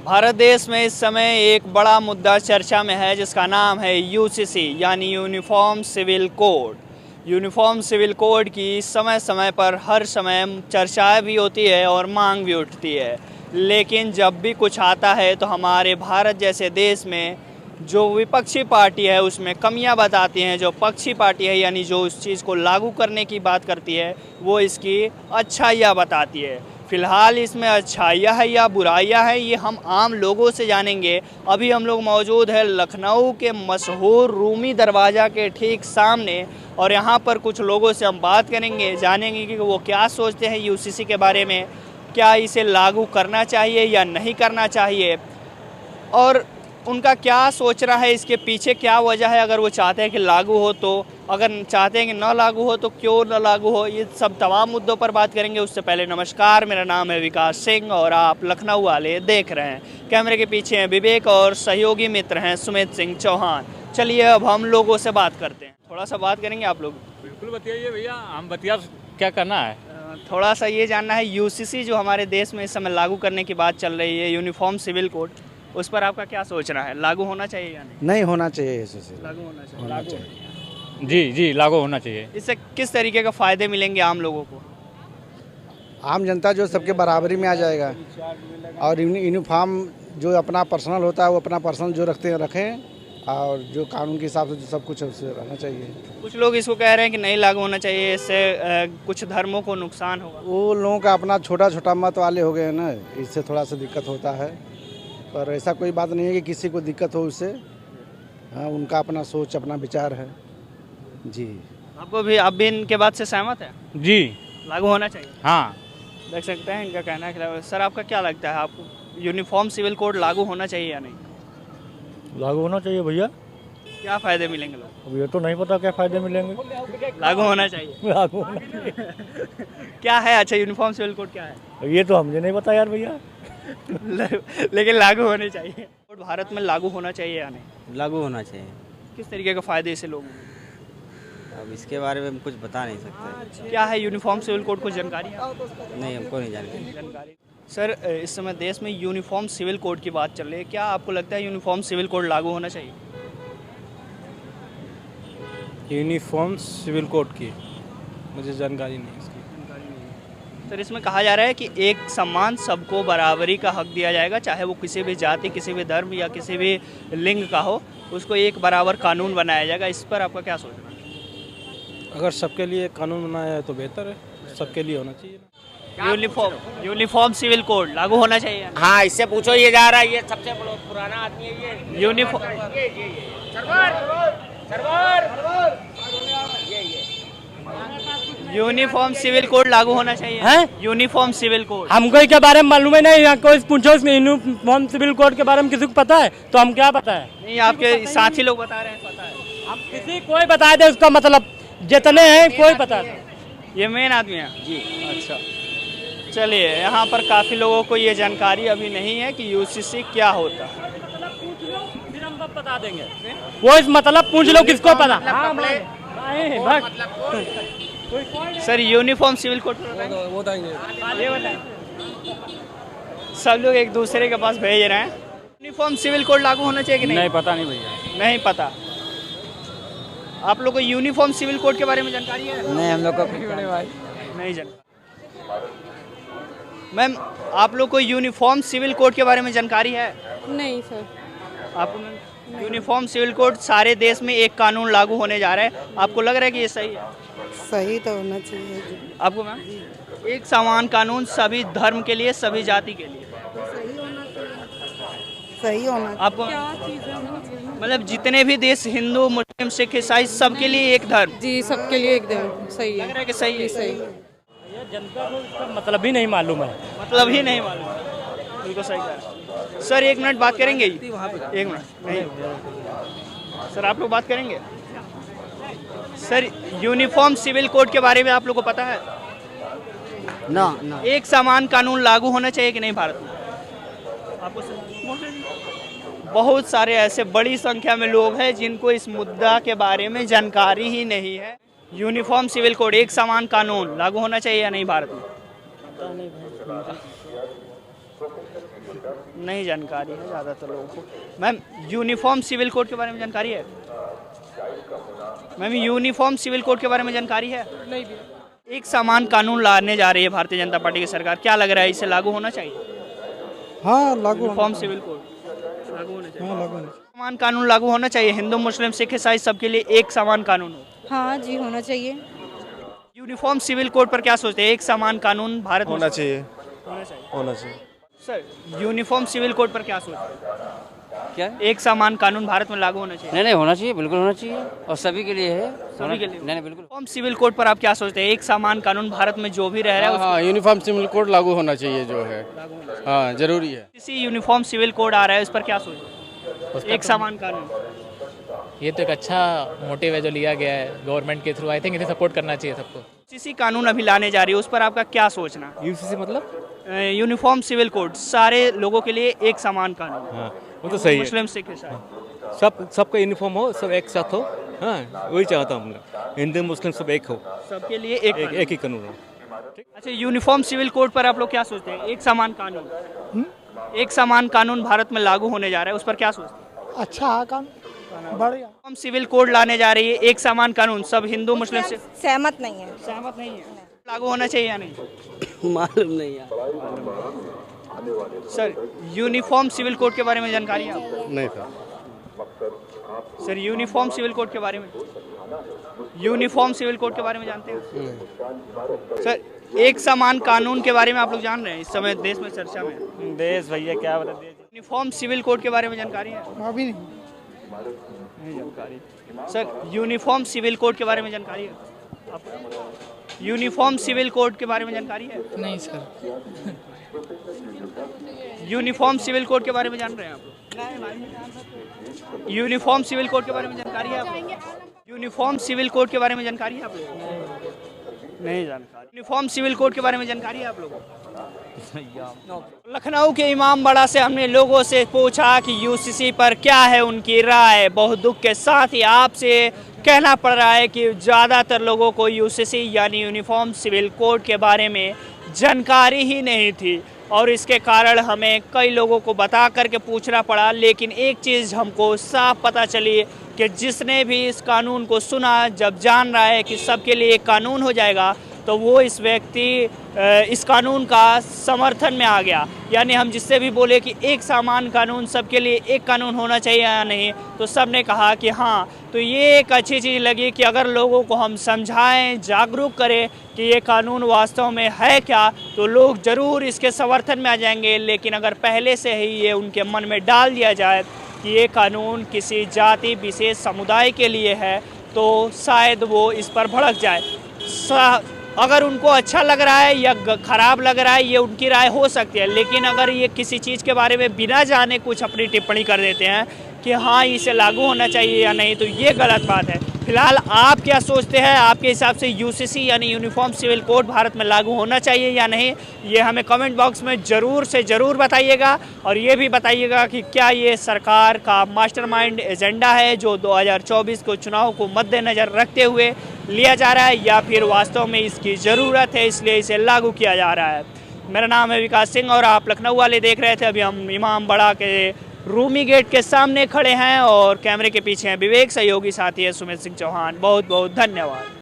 भारत देश में इस समय एक बड़ा मुद्दा चर्चा में है जिसका नाम है यूसीसी यानी uniform civil code. Uniform civil code की समय समय पर हर समय चर्चाएं भी होती है और मांग भी उठती है, लेकिन जब भी कुछ आता है तो हमारे भारत जैसे देश में जो विपक्षी पार्टी है उसमें कमियां बताती हैं, जो पक्षी पार्टी है यानी जो उस चीज़ को लागू करने की बात करती है वो इसकी अच्छाइयाँ बताती है। फ़िलहाल इसमें अच्छाइयाँ है या बुराइयाँ हैं ये हम आम लोगों से जानेंगे। अभी हम लोग मौजूद है लखनऊ के मशहूर रूमी दरवाज़ा के ठीक सामने और यहाँ पर कुछ लोगों से हम बात करेंगे, जानेंगे कि वो क्या सोचते हैं यूसीसी के बारे में, क्या इसे लागू करना चाहिए या नहीं करना चाहिए और उनका क्या सोचना है, इसके पीछे क्या वजह है। अगर वो चाहते हैं कि लागू हो तो, अगर चाहते हैं कि न लागू हो तो क्यों न लागू हो, ये सब तमाम मुद्दों पर बात करेंगे। उससे पहले नमस्कार, मेरा नाम है विकास सिंह और आप लखनऊ वाले देख रहे हैं। कैमरे के पीछे हैं विवेक और सहयोगी मित्र हैं सुमित सिंह चौहान। चलिए अब हम लोगों से बात करते हैं, थोड़ा सा बात करेंगे आप लोग। बिल्कुल बताइए भैया, हम बतिया क्या करना है। थोड़ा सा ये जानना है यूसीसी जो हमारे देश में इस समय लागू करने की बात चल रही है, यूनिफॉर्म सिविल कोड, उस पर आपका क्या सोचना है, लागू होना चाहिए या नहीं? नहीं होना चाहिए, इसे लागू होना चाहिए। होना लागू चाहिए। जी लागू होना चाहिए। इससे किस तरीके का फ़ायदे मिलेंगे आम लोगों को? आम जनता जो सबके बराबरी में आ जाएगा और यूनिफॉर्म जो अपना पर्सनल होता है वो अपना पर्सनल जो रखें और जो कानून के हिसाब से जो सब कुछ है उससे रहना चाहिए। कुछ लोग इसको कह रहे हैं कि नहीं लागू होना चाहिए, इससे कुछ धर्मों को नुकसान होगा। वो लोगों का अपना छोटा छोटा मत वाले हो गए हैं ना, इससे थोड़ा सा दिक्कत होता है, पर ऐसा कोई बात नहीं है कि किसी को दिक्कत हो उससे। हाँ, उनका अपना सोच अपना विचार है जी। आपको भी, आप भी इनके बात से सहमत है? जी लागू होना चाहिए। हाँ। देख सकते हैं इनका कहना है। सर आपका क्या लगता है, आपको यूनिफॉर्म सिविल कोड लागू होना चाहिए या नहीं? लागू होना चाहिए भैया। क्या फ़ायदे मिलेंगे लोग? अब ये तो नहीं पता क्या फ़ायदे मिलेंगे। लागू होना चाहिए। लागू होना चाहिए। क्या है अच्छा यूनिफॉर्म सिविल कोड क्या है? ये तो हमने नहीं पता यार भैया। लेकिन लागू होने चाहिए। कोड भारत में लागू होना चाहिए या नहीं? लागू होना चाहिए। किस तरीके का फ़ायदे इससे लोगों को? अब इसके बारे में हम कुछ बता नहीं सकते। क्या है यूनिफॉर्म सिविल कोड, को जानकारी है? नहीं, हमको नहीं जानकारी। जानकारी। सर इस समय देश में यूनिफॉर्म सिविल कोड की बात चल रही है, क्या आपको लगता है यूनिफॉर्म सिविल कोड लागू होना चाहिए? यूनिफॉर्म सिविल कोड की मुझे जानकारी नहीं इसकी। सर इसमें कहा जा रहा है कि एक समान सबको बराबरी का हक दिया जाएगा, चाहे वो किसी भी जाति, किसी भी धर्म या किसी भी लिंग का हो, उसको एक बराबर कानून बनाया जाएगा। इस पर आपका क्या सोचना है? अगर सबके लिए कानून बनाया है तो बेहतर है, सबके लिए होना चाहिए। यूनिफॉर्म सिविल कोड लागू होना चाहिए। हाँ, इससे पूछो, ये जा रहा है, ये सबसे पुराना आदमी है ये। यूनिफॉर्म यूनिफॉर्म सिविल कोड लागू होना चाहिए हैं? Uniform civil code. हमको इसके बारे में मालूम है नहीं, यहाँ कोई पूछो यूनिफॉर्म सिविल कोड के बारे में किसी को पता है तो हम क्या पता है। नहीं, आपके साथी लोग बता रहे हैं, पता है। हम किसी कोई बता दे उसका मतलब, जितने हैं कोई पता है। ये मेन आदमी है जी। अच्छा चलिए, यहाँ पर काफ़ी लोगों को ये जानकारी अभी नहीं है कि यूसीसी क्या होता है। फिर हम बता देंगे। वो इस मतलब पूछ लो किसको पता। सर यूनिफॉर्म सिविल कोड सब लोग एक दूसरे के पास भेज रहे हैं। यूनिफॉर्म सिविल कोड लागू होना चाहिए कि नहीं? नहीं पता नहीं भैया। नहीं पता। आप लोग को यूनिफॉर्म सिविल कोड के बारे में जानकारी है? नहीं, हम लोग को नहीं जानकारी। मैम आप लोग को यूनिफॉर्म सिविल कोड के बारे में जानकारी है? नहीं सर। आपको यूनिफॉर्म सिविल कोड सारे देश में एक कानून लागू होने जा रहा है, आपको लग रहा है कि ये सही है? सही तो होना चाहिए। आपको मैम एक समान कानून सभी धर्म के लिए, सभी जाति के लिए सही होना चाहिए। सही होना। आपको मतलब जितने भी देश, हिंदू, मुस्लिम, सिख, ईसाई, सबके लिए एक धर्म? जी, सबके लिए एकदम सही लग है। रहा है कि सही है? सही। ये जनता को इसका मतलब ही नहीं मालूम है। मतलब ही नहीं मालूम। बिल्कुल सही कह रहे हैं। सर एक मिनट बात करेंगे? एक मिनट नहीं सर, आप लोग बात करेंगे? सर यूनिफॉर्म सिविल कोड के बारे में आप लोग को पता है? ना। एक समान कानून लागू होना चाहिए कि नहीं भारत में? आपको बहुत सारे ऐसे बड़ी संख्या में लोग हैं जिनको इस मुद्दा के बारे में जानकारी ही नहीं है। यूनिफॉर्म सिविल कोड, एक समान कानून लागू होना चाहिए या नहीं भारत में? नहीं जानकारी है ज़्यादातर लोगों को। मैम, यूनिफॉर्म सिविल कोड के बारे में जानकारी है? मैम, यूनिफॉर्म सिविल कोड के बारे में जानकारी है? नहीं भी। एक समान कानून लाने जा रही है भारतीय जनता पार्टी की सरकार, क्या लग रहा है इसे लागू होना चाहिए? हाँ लागू यूनिफॉर्म सिविल कोड लागू होना चाहिए। हाँ लागू होना समान कानून लागू होना चाहिए, हिंदू मुस्लिम सिख ईसाई सबके लिए एक समान कानून हो। हाँ जी, होना चाहिए। यूनिफॉर्म सिविल कोड पर क्या सोचते हैं? एक समान कानून भारत में होना चाहिए होना चाहिए। सर, यूनिफॉर्म सिविल कोड पर क्या सोचते हैं? क्या? एक समान कानून भारत में लागू होना चाहिए? नहीं होना चाहिए, बिल्कुल होना चाहिए और सभी के लिए है। सभी के लिए? नहीं बिल्कुल। यूनिफॉर्म सिविल कोड पर आप क्या सोचते हैं? एक समान कानून भारत में जो भी रह रहा है हाँ यूनिफॉर्म सिविल कोड लागू होना चाहिए जो है, हाँ जरूरी है। किसी यूनिफॉर्म सिविल कोड आ रहा है, उस पर क्या सोचते हैं? एक समान कानून। ये तो एक अच्छा मोटिव है जो लिया गया है गवर्नमेंट के थ्रू। आई थिंक इसे सपोर्ट करना चाहिए सबको। यूसीसी कानून अभी लाने जा रही है, उस पर आपका क्या सोचना? यूसीसी मतलब? यूनिफॉर्म सिविल कोड, सारे लोगों के लिए एक समान कानून। हाँ वो तो सही है, मुस्लिम सिख ईसाई सबका यूनिफॉर्म हो, सब एक साथ हो। हाँ वही चाहता हूँ, हिंदू मुस्लिम सब एक हो, सबके लिए एक कानून। एक ही कानून हो। अच्छा, यूनिफॉर्म सिविल कोड पर आप लोग क्या सोचते हैं? एक समान कानून, एक समान कानून भारत में लागू होने जा रहा है, उस पर क्या सोचते हैं? अच्छा काम बढ़िया। हम सिविल कोड लाने जा रही है, एक समान कानून, सब हिंदू मुस्लिम से सहमत नहीं है। सहमत नहीं है? लागू होना चाहिए या नहीं? मालूम नहीं यार। सर, यूनिफॉर्म सिविल कोड के बारे में जानकारी है आपको? नहीं था सर, यूनिफॉर्म सिविल कोड के बारे में, यूनिफॉर्म सिविल कोड के बारे में जानते हैं? सर, एक समान कानून के बारे में आप लोग जान रहे हैं? इस समय देश में चर्चा में देश भैया क्या बता देश। यूनिफॉर्म सिविल कोड के बारे में जानकारी है? अभी नहीं जानकारी। सर, यूनिफॉर्म सिविल कोड के बारे में जानकारी है आपको? यूनिफॉर्म सिविल कोड के बारे में जानकारी है? नहीं सर। यूनिफॉर्म सिविल कोड के बारे में जान रहे हैं आप? यूनिफॉर्म सिविल कोड के बारे में जानकारी है आपको? यूनिफॉर्म सिविल कोड के बारे में जानकारी है आप लोगों? नहीं जानकारी। यूनिफॉर्म सिविल कोड के बारे में जानकारी है आप लोगों को? लखनऊ के इमाम बाड़ा से हमने लोगों से पूछा कि यूसीसी पर क्या है उनकी राय। बहुत दुख के साथ ही आपसे कहना पड़ रहा है कि ज़्यादातर लोगों को यूसीसी यानी यूनिफॉर्म सिविल कोड के बारे में जानकारी ही नहीं थी और इसके कारण हमें कई लोगों को बता करके पूछना पड़ा। लेकिन एक चीज़ हमको साफ पता चली कि जिसने भी इस कानून को सुना, जब जान रहा है कि सबके लिए एक कानून हो जाएगा, तो वो इस व्यक्ति इस कानून का समर्थन में आ गया। यानी हम जिससे भी बोले कि एक समान कानून, सबके लिए एक कानून होना चाहिए या नहीं, तो सब ने कहा कि हाँ। तो ये एक अच्छी चीज़ लगी कि अगर लोगों को हम समझाएं, जागरूक करें कि ये कानून वास्तव में है क्या, तो लोग ज़रूर इसके समर्थन में आ जाएंगे। लेकिन अगर पहले से ही ये उनके मन में डाल दिया जाए कि ये कानून किसी जाति विशेष समुदाय के लिए है, तो शायद वो इस पर भड़क जाए। अगर उनको अच्छा लग रहा है या ख़राब लग रहा है, ये उनकी राय हो सकती है। लेकिन अगर ये किसी चीज़ के बारे में बिना जाने कुछ अपनी टिप्पणी कर देते हैं कि हाँ इसे लागू होना चाहिए या नहीं, तो ये गलत बात है। फिलहाल आप क्या सोचते हैं? आपके हिसाब से यूसीसी यानी यूनिफॉर्म सिविल कोड भारत में लागू होना चाहिए या नहीं, ये हमें कमेंट बॉक्स में ज़रूर से ज़रूर बताइएगा। और ये भी बताइएगा कि क्या ये सरकार का मास्टरमाइंड एजेंडा है जो 2024 को चुनाव को मद्देनज़र रखते हुए लिया जा रहा है, या फिर वास्तव में इसकी ज़रूरत है इसलिए इसे लागू किया जा रहा है। मेरा नाम है विकास सिंह और आप लखनऊ वाले देख रहे थे। अभी हम इमाम बाड़ा के रूमी गेट के सामने खड़े हैं और कैमरे के पीछे हैं विवेक, सहयोगी साथी है सुमित सिंह चौहान। बहुत बहुत धन्यवाद।